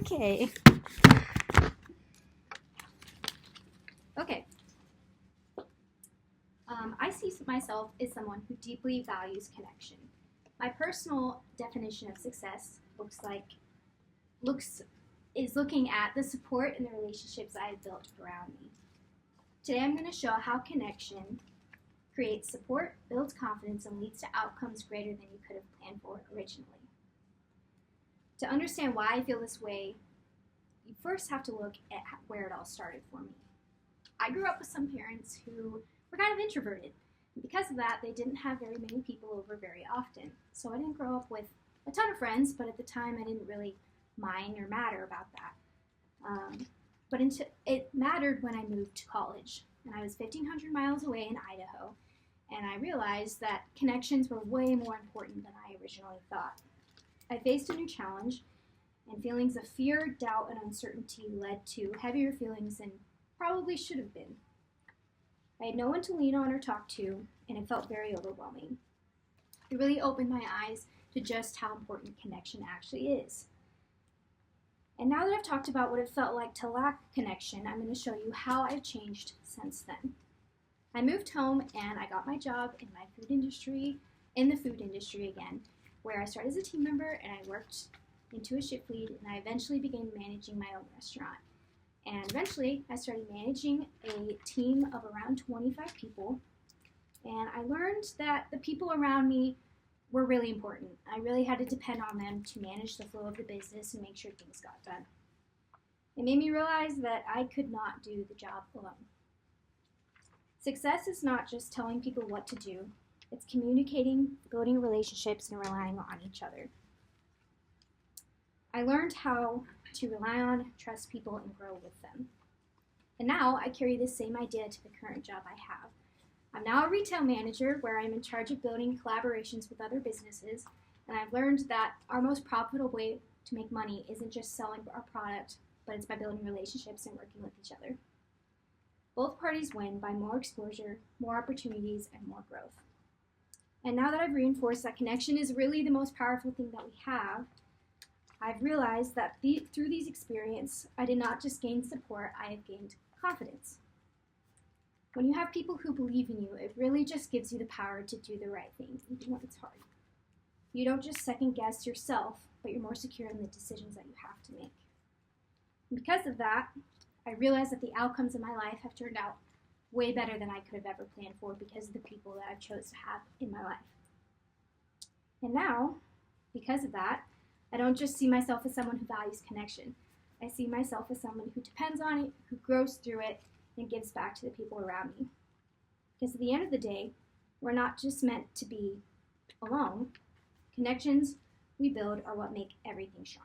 Okay. Okay. I see myself as someone who deeply values connection. My personal definition of success is looking at the support and the relationships I have built around me. Today I'm going to show how connection creates support, builds confidence, and leads to outcomes greater than you could have planned for originally. To understand why I feel this way, you first have to look at where it all started for me. I grew up with some parents who were kind of introverted. Because of that, they didn't have very many people over very often. So I didn't grow up with a ton of friends, but at the time I didn't really mind or matter about that. But it mattered when I moved to college. And I was 1,500 miles away in Idaho. And I realized that connections were way more important than I originally thought. I faced a new challenge, and feelings of fear, doubt, and uncertainty led to heavier feelings than probably should have been. I had no one to lean on or talk to, and it felt very overwhelming. It really opened my eyes to just how important connection actually is. And now that I've talked about what it felt like to lack connection, I'm going to show you how I've changed since then. I moved home and I got my job in the food industry again, where I started as a team member and I worked into a shift lead, and I eventually began managing my own restaurant. And eventually, I started managing a team of around 25 people, and I learned that the people around me were really important. I really had to depend on them to manage the flow of the business and make sure things got done. It made me realize that I could not do the job alone. Success is not just telling people what to do, it's communicating, building relationships, and relying on each other. I learned how to rely on, trust people, and grow with them. And now I carry this same idea to the current job I have. I'm now a retail manager where I'm in charge of building collaborations with other businesses, and I've learned that our most profitable way to make money isn't just selling our product, but it's by building relationships and working with each other. Both parties win by more exposure, more opportunities, and more growth. And now that I've reinforced that connection is really the most powerful thing that we have, I've realized that through these experiences, I did not just gain support, I have gained confidence. When you have people who believe in you, it really just gives you the power to do the right thing, even when it's hard. You don't just second guess yourself, but you're more secure in the decisions that you have to make. And because of that, I realized that the outcomes of my life have turned out way better than I could have ever planned for because of the people that I've chose to have in my life. And now, because of that, I don't just see myself as someone who values connection. I see myself as someone who depends on it, who grows through it, and gives back to the people around me. Because at the end of the day, we're not just meant to be alone. Connections we build are what make everything shine.